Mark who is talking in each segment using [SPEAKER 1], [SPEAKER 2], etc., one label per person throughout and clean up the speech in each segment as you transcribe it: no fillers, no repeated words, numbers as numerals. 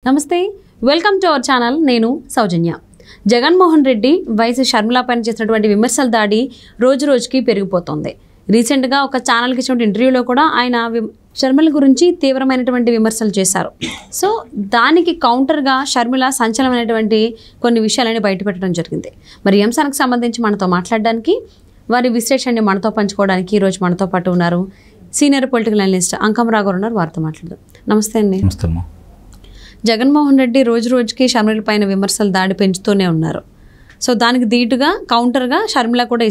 [SPEAKER 1] నమస్తే, welcome to our channel. నేను సౌజన్య. Jaganmohan Reddy YS Sharmila పైన చేసినటువంటి విమర్శల దాడి రోజు రోజుకి పెరిగిపోతుంది. రీసెంట్గా ఒక ఛానల్కి ఇచ్చిన ఇంటర్వ్యూలో కూడా ఆయన షర్మిల గురించి తీవ్రమైనటువంటి విమర్శలు చేశారు. సో దానికి కౌంటర్గా షర్మిల సంచలనమైనటువంటి కొన్ని విషయాలని బయటపెట్టడం జరిగింది. మరి ఈ అంశానికి సంబంధించి మనతో మాట్లాడడానికి, వారి విశ్లేషణని మనతో పంచుకోవడానికి ఈరోజు మనతో పాటు ఉన్నారు సీనియర్ పొలిటికల్ అనలిస్ట్ అంకమరావు గారు ఉన్నారు. వారితో మాట్లాడదాం. నమస్తే అండి.
[SPEAKER 2] నమస్తే.
[SPEAKER 1] జగన్మోహన్ రెడ్డి రోజు రోజుకి షర్మిల పైన విమర్శలు దాడి పెంచుతూనే ఉన్నారు. సో దానికి ధీటుగా కౌంటర్గా షర్మిల కూడా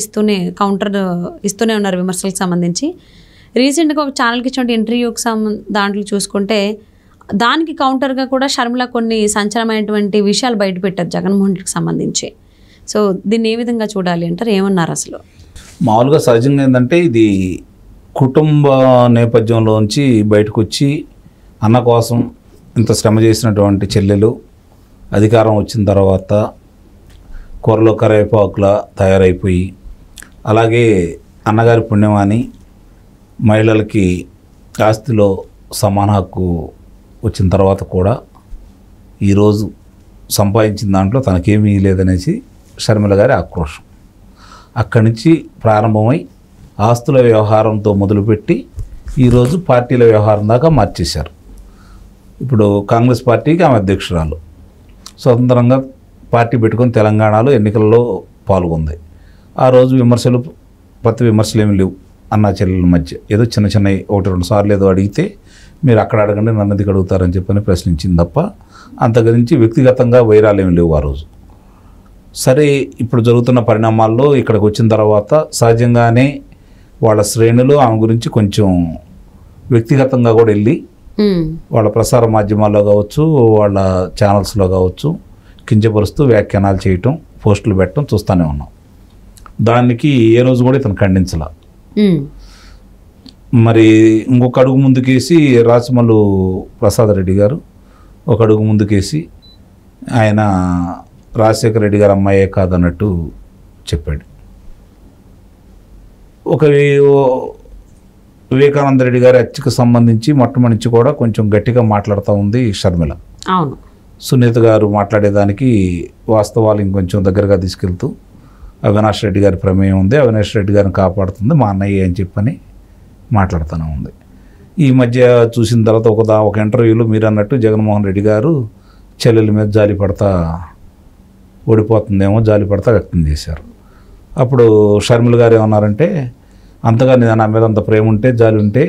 [SPEAKER 1] ఇస్తూనే ఉన్నారు విమర్శలకు సంబంధించి. రీసెంట్గా ఒక ఛానల్కి ఇచ్చిన ఇంటర్వ్యూకి దాంట్లో చూసుకుంటే దానికి కౌంటర్గా కూడా షర్మిల కొన్ని సంచలనమైనటువంటి విషయాలు బయటపెట్టారు జగన్మోహన్ రెడ్డికి సంబంధించి. సో దీన్ని ఏ విధంగా చూడాలి అంటారు? ఏమన్నారు అసలు?
[SPEAKER 2] మామూలుగా సహజంగా ఏంటంటే ఇది కుటుంబ నేపథ్యంలోంచి బయటకు వచ్చి అన్న కోసం ఇంత శ్రమ చేసినటువంటి చెల్లెలు అధికారం వచ్చిన తర్వాత కూరలో కరివేపాకులా తయారైపోయి, అలాగే అన్నగారి పుణ్యమాని మహిళలకి ఆస్తిలో సమాన హక్కు వచ్చిన తర్వాత కూడా ఈరోజు సంపాదించిన దాంట్లో తనకేమీ లేదనేసి షర్మిల గారి ఆక్రోషం అక్కడి నుంచి ప్రారంభమై ఆస్తుల వ్యవహారంతో మొదలుపెట్టి ఈరోజు పార్టీల వ్యవహారం దాకా మార్చేశారు. ఇప్పుడు కాంగ్రెస్ పార్టీకి ఆమె అధ్యక్షురాలు, స్వతంత్రంగా పార్టీ పెట్టుకొని తెలంగాణలో ఎన్నికల్లో పాల్గొంది. ఆ రోజు ప్రతి విమర్శలు ఏమి లేవు అన్న చెల్లెల మధ్య. ఏదో చిన్న చిన్న 1-2 సార్లు ఏదో అడిగితే మీరు అక్కడ అడగండి నన్ను ఎందుకు అడుగుతారని చెప్పని ప్రశ్నించింది తప్ప అంతకుమించి వ్యక్తిగతంగా వైరాలు ఏమి లేవు ఆ రోజు. సరే, ఇప్పుడు జరుగుతున్న పరిణామాల్లో ఇక్కడికి వచ్చిన తర్వాత సహజంగానే వాళ్ళ శ్రేణులు ఆమె గురించి కొంచెం వ్యక్తిగతంగా కూడా వెళ్ళి వాళ్ళ ప్రసార మాధ్యమాల్లో కావచ్చు, వాళ్ళ ఛానల్స్లో కావచ్చు కించపరుస్తూ వ్యాఖ్యానాలు చేయటం, పోస్టులు పెట్టడం చూస్తూనే ఉన్నాం. దానికి ఏ రోజు కూడా ఇతను ఖండించలా. మరి ఇంకొక అడుగు ముందుకేసి రాచమల్లు ప్రసాద్ రెడ్డి గారు ఒక అడుగు ముందుకేసి ఆయన రాజశేఖర రెడ్డి గారు అమ్మాయే కాదన్నట్టు చెప్పాడు. ఒక వివేకానంద రెడ్డి గారి హత్యకు సంబంధించి మొట్టమొదటి కూడా కొంచెం గట్టిగా మాట్లాడుతూ ఉంది షర్మిల.
[SPEAKER 1] అవును,
[SPEAKER 2] సునీత గారు మాట్లాడేదానికి వాస్తవాలు ఇంకొంచెం దగ్గరగా తీసుకెళ్తూ అవినాష్ రెడ్డి గారి ప్రమేయం ఉంది, అవినాష్ రెడ్డి గారిని కాపాడుతుంది మా అన్నయ్య అని చెప్పని మాట్లాడుతూనే ఉంది. ఈ మధ్య చూసిన తర్వాత ఒక ఇంటర్వ్యూలో మీరు అన్నట్టు జగన్మోహన్ రెడ్డి గారు చెల్లెల మీద ఓడిపోతుందేమో జాలిపడతా వ్యక్తం చేశారు. అప్పుడు షర్మిల గారు ఏమన్నారంటే, అంతగా నా మీద అంత ప్రేమ ఉంటే జాలి ఉంటే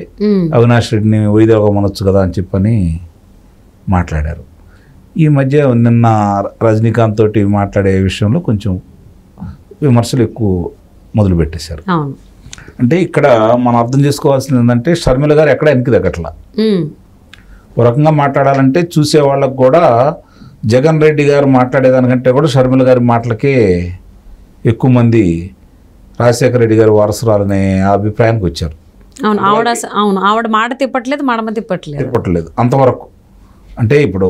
[SPEAKER 2] అవినాష్ రెడ్డిని వైదొలగమనొచ్చు కదా అని చెప్పని మాట్లాడారు. ఈ మధ్య నిన్న రజనీకాంత్ తోటి మాట్లాడే విషయంలో కొంచెం విమర్శలు ఎక్కువ మొదలుపెట్టేశారు. అంటే ఇక్కడ మనం అర్థం చేసుకోవాల్సింది ఏంటంటే షర్మిల గారు ఎక్కడ వెనక్కి తగ్గట్లా. ఒక రకంగా మాట్లాడాలంటే చూసే వాళ్ళకు కూడా జగన్ రెడ్డి గారు మాట్లాడేదానికంటే కూడా షర్మిల గారి మాటలకే ఎక్కువ మంది రాజశేఖర రెడ్డి గారు వారసురాలనే అభిప్రాయానికి వచ్చారు.
[SPEAKER 1] ఆవిడ మాట తిప్పట్లేదు
[SPEAKER 2] అంతవరకు. అంటే ఇప్పుడు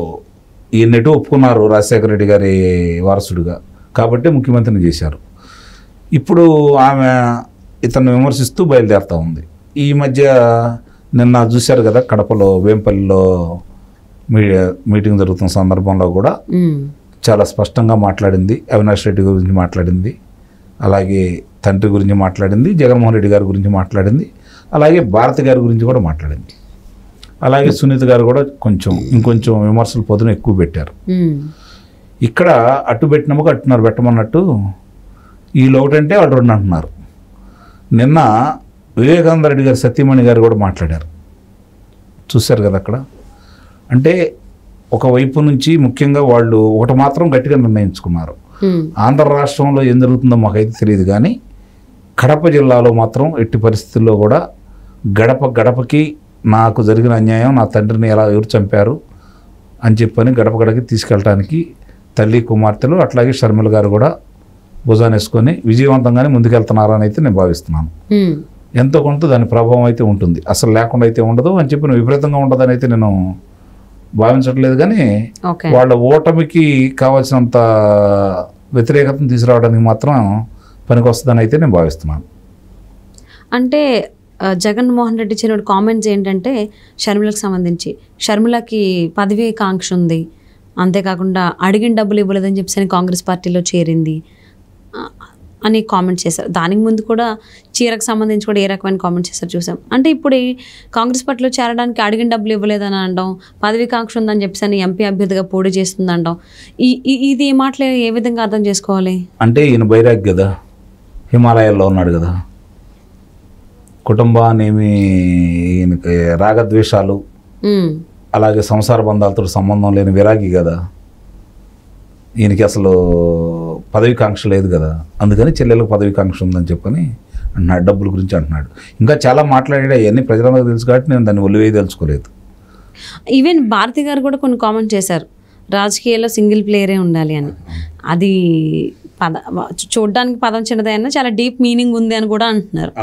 [SPEAKER 2] ఈయనెటు ఒప్పుకున్నారు రాజశేఖర రెడ్డి గారి వారసుడిగా కాబట్టి ముఖ్యమంత్రిని చేశారు. ఇప్పుడు ఆమె ఇతన్ని విమర్శిస్తూ బయలుదేరుతూ ఉంది. ఈ మధ్య నిన్న చూశారు కదా, కడపలో వేంపల్లిలో మీటింగ్ జరుగుతున్న సందర్భంలో కూడా చాలా స్పష్టంగా మాట్లాడింది. అవినాష్ రెడ్డి గురించి మాట్లాడింది, అలాగే తండ్రి గురించి మాట్లాడింది, జగన్మోహన్ రెడ్డి గారి గురించి మాట్లాడింది, అలాగే భారతి గారి గురించి కూడా మాట్లాడింది. అలాగే సునీత గారు కూడా ఇంకొంచెం విమర్శలు పొద్దున ఎక్కువ పెట్టారు. ఇక్కడ అట్టు పెట్టినముక అట్టున్నారు పెట్టమన్నట్టు వీళ్ళు ఒకటంటే వాళ్ళు 2 అంటున్నారు. నిన్న వివేకానంద రెడ్డి గారు సత్యమణి గారు కూడా మాట్లాడారు, చూశారు కదా అక్కడ. అంటే ఒకవైపు నుంచి ముఖ్యంగా వాళ్ళు ఒకటి మాత్రం గట్టిగా నిర్ణయించుకున్నారు, ఆంధ్ర రాష్ట్రంలో ఏం జరుగుతుందో మాకైతే తెలియదు కానీ కడప జిల్లాలో మాత్రం ఎట్టి పరిస్థితుల్లో కూడా గడపకి నాకు జరిగిన అన్యాయం, నా తండ్రిని ఎవరు చంపారు అని చెప్పని గడపకి తీసుకెళ్ళటానికి తల్లి కుమార్తెలు అట్లాగే షర్మిల గారు కూడా భుజానేసుకొని విజయవంతంగానే ముందుకెళ్తున్నారని అయితే నేను భావిస్తున్నాను. ఎంతో కొంత దాని ప్రభావం అయితే ఉంటుంది, అసలు లేకుండా అయితే ఉండదు అని చెప్పి విపరీతంగా ఉండదని అయితే నేను భావించట్లేదు. కానీ వాళ్ళ ఓటమికి కావాల్సినంత వ్యతిరేకతను తీసుకురావడానికి మాత్రం పనికొస్తుందని అయితే నేను భావిస్తున్నాను.
[SPEAKER 1] అంటే జగన్మోహన్ రెడ్డి చేసిన కామెంట్స్ ఏంటంటే షర్మిలకు సంబంధించి, షర్మిలకి పదవీ కాంక్ష ఉంది, అంతేకాకుండా అడిగిన డబ్బులు ఇవ్వలేదని చెప్పేసి కాంగ్రెస్ పార్టీలో చేరింది అని కామెంట్ చేశారు. దానికి ముందు కూడా చీరకు సంబంధించి కూడా ఏ రకమైన కామెంట్ చేశారు చూసాం. అంటే ఇప్పుడు ఈ కాంగ్రెస్ పార్టీలో చేరడానికి అడిగిన డబ్బులు ఇవ్వలేదని అనడం, పదవికాంక్ష ఉందని చెప్పేసి ఎంపీ అభ్యర్థిగా పోటీ చేస్తుంది అనడం, ఇది ఈ మాటలు ఏ విధంగా అర్థం చేసుకోవాలి?
[SPEAKER 2] అంటే ఈయన బైరాగ్ కదా, హిమాలయాల్లో ఉన్నాడు కదా, కుటుంబానేమి ఈయనకి రాగద్వేషాలు అలాగే సంసార బంధాలతో సంబంధం లేని విరాగి కదా, ఈయనకి అసలు పదవికాంక్ష లేదు కదా, అందుకని చెల్లెలకు పదవికాంక్ష ఉందని చెప్పని అంటున్నాడు. డబ్బుల గురించి అంటున్నాడు. ఇంకా చాలా మాట్లాడాడు. అవన్నీ ప్రజలందరికీ తెలుసు కాబట్టి నేను దాన్ని ఒలివేయి తెలుసుకోలేదు.
[SPEAKER 1] ఈవెన్ భారతి గారు కూడా కొన్ని కామెంట్ చేశారు, రాజకీయాల్లో సింగిల్ ప్లేయరే ఉండాలి అని. అది చూడడానికి పదం చిన్నదైనా చాలా డీప్ మీనింగ్ ఉంది అని కూడా అంటున్నారు.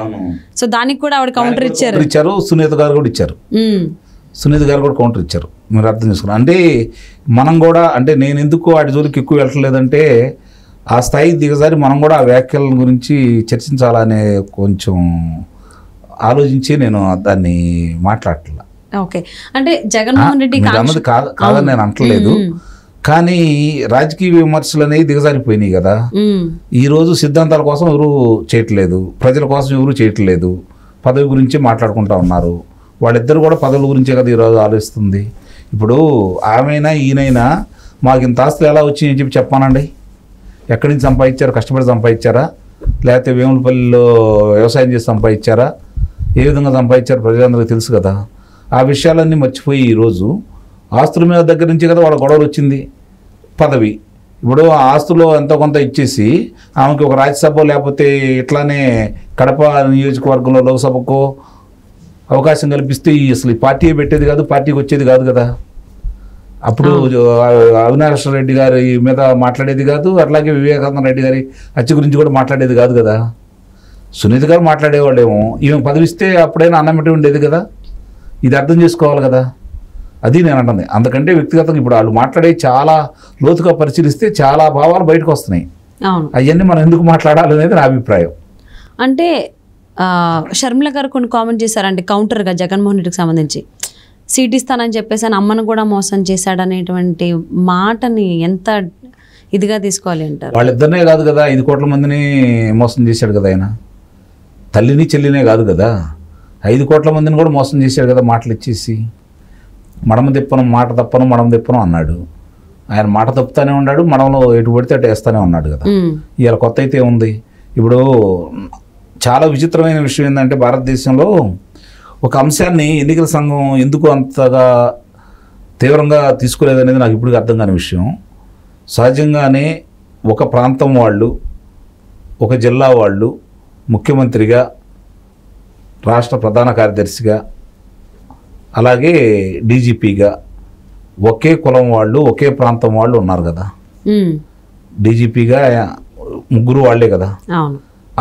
[SPEAKER 1] సో దానికి కూడా ఆవిడ కౌంటర్
[SPEAKER 2] ఇచ్చారు. సునీత గారు కూడా ఇచ్చారు. సునీత గారు కూడా కౌంటర్ ఇచ్చారు. మీరు అర్థం చేసుకున్నారు. అంటే మనం కూడా, అంటే నేను ఎందుకు వాటి జోలికి ఎక్కువ వెళ్ళట్లేదంటే ఆ స్థాయి దిగజారి మనం కూడా ఆ వ్యాఖ్యల గురించి చర్చించాలనే కొంచెం ఆలోచించి నేను దాన్ని మాట్లాడట్లా.
[SPEAKER 1] ఓకే, అంటే జగన్మోహన్ రెడ్డి
[SPEAKER 2] అన్నది కాదని నేను అంటలేదు, కానీ రాజకీయ విమర్శలు అనేవి దిగజారిపోయినాయి కదా. ఈరోజు సిద్ధాంతాల కోసం ఎవరు చేయట్లేదు, ప్రజల కోసం ఎవరు చేయట్లేదు, పదవి గురించి మాట్లాడుకుంటా ఉన్నారు. వాళ్ళిద్దరు కూడా పదవుల గురించే కదా ఈరోజు ఆలోచిస్తుంది. ఇప్పుడు ఆమెనా ఈయనైనా మాకు ఇంత ఆస్తులు ఎలా వచ్చినాయని చెప్పి చెప్పానండి. ఎక్కడి నుంచి సంపాదించారు? కష్టపడి సంపాదించారా, లేకపోతే వేములపల్లిలో వ్యవసాయం చేసి సంపాదించారా, ఏ విధంగా సంపాదించారు ప్రజలందరికీ తెలుసు కదా. ఆ విషయాలన్నీ మర్చిపోయి ఈరోజు ఆస్తుల మీద దగ్గర నుంచి కదా వాళ్ళ గొడవలు వచ్చింది. పదవి ఇప్పుడు ఆ ఆస్తులో ఎంతో కొంత ఇచ్చేసి ఆమెకి ఒక రాజ్యసభ లేకపోతే ఇట్లానే కడప నియోజకవర్గంలో లోక్సభకు అవకాశం కల్పిస్తే అసలు ఈ పార్టీ పెట్టేది కాదు, పార్టీకి వచ్చేది కాదు కదా. అప్పుడు అవినాష్ రెడ్డి గారి మీద మాట్లాడేది కాదు, అట్లాగే వివేకానంద రెడ్డి గారి హత్య గురించి కూడా మాట్లాడేది కాదు కదా. సునీత గారు మాట్లాడేవాళ్ళేమో, ఈమె పదవిస్తే అప్పుడైనా అన్నమిటి ఉండేది కదా. ఇది అర్థం చేసుకోవాలి కదా, అది నేను అంటుంది. అందుకంటే వ్యక్తిగతంగా ఇప్పుడు వాళ్ళు మాట్లాడే చాలా లోతుగా పరిశీలిస్తే చాలా భావాలు బయటకు వస్తున్నాయి. అవన్నీ మనం ఎందుకు మాట్లాడాలి అనేది నా అభిప్రాయం.
[SPEAKER 1] అంటే షర్మిల గారు కొన్ని కామెంట్ చేశారంటే కౌంటర్గా జగన్మోహన్ రెడ్డికి సంబంధించి సీట్ ఇస్తానని చెప్పేసి అమ్మను కూడా మోసం చేశాడనేటువంటి మాటని ఎంత ఇదిగా తీసుకోవాలి అంటారు?
[SPEAKER 2] వాళ్ళిద్దరినే కాదు కదా, 5 కోట్ల మందిని మోసం చేశాడు కదా ఆయన. తల్లిని చెల్లినే కాదు కదా, 5 కోట్ల మందిని కూడా మోసం చేశాడు కదా మాటలు ఇచ్చేసి. మడమ తిప్పను మాట తప్పను మడమ తిప్పను అన్నాడు. ఆయన మాట తప్పుతానే ఉన్నాడు, మడమలో ఎటు పడితే అటు వేస్తూనే ఉన్నాడు కదా. ఇవాళ కొత్త అయితే ఉంది. ఇప్పుడు చాలా విచిత్రమైన విషయం ఏంటంటే భారతదేశంలో ఒక అంశాన్ని ఎన్నికల సంఘం ఎందుకు అంతగా తీవ్రంగా తీసుకోలేదనేది నాకు ఇప్పుడు అర్థం కాని విషయం. సహజంగానే ఒక ప్రాంతం వాళ్ళు, ఒక జిల్లా వాళ్ళు ముఖ్యమంత్రిగా, రాష్ట్ర ప్రధాన కార్యదర్శిగా, అలాగే డీజీపీగా ఒకే కులం వాళ్ళు, ఒకే ప్రాంతం వాళ్ళు ఉన్నారు కదా. డీజీపీగా 3 వాళ్ళే కదా.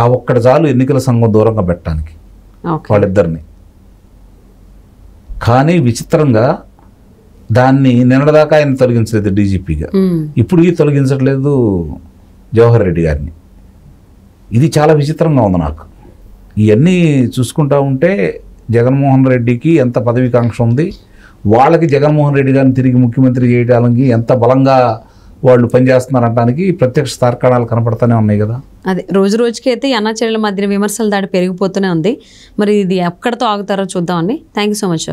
[SPEAKER 2] ఆ ఒక్కటి చాలు ఎన్నికల సంఘం దూరంగా పెట్టడానికి వాళ్ళిద్దరిని. కానీ విచిత్రంగా దాన్ని నిన్నటిదాకా ఆయన తొలగించలేదు డీజీపీగా, ఇప్పటికీ తొలగించట్లేదు జవహర్ రెడ్డి గారిని. ఇది చాలా విచిత్రంగా ఉంది నాకు. ఇవన్నీ చూసుకుంటా ఉంటే జగన్మోహన్ రెడ్డికి ఎంత పదవికాంక్ష ఉంది, వాళ్ళకి జగన్మోహన్ రెడ్డి గారిని తిరిగి ముఖ్యమంత్రి చేయడానికి ఎంత బలంగా వాళ్ళు పనిచేస్తున్నారనడానికి ప్రత్యక్ష తార్కాణాలు కనపడుతూనే ఉన్నాయి కదా.
[SPEAKER 1] అదే రోజు రోజుకి అయితే అన్నాచెల్లెల మధ్య విమర్శల దాడి పెరిగిపోతూనే ఉంది. మరి ఇది ఎక్కడితో ఆగుతారో చూద్దామండి. Thank you so much.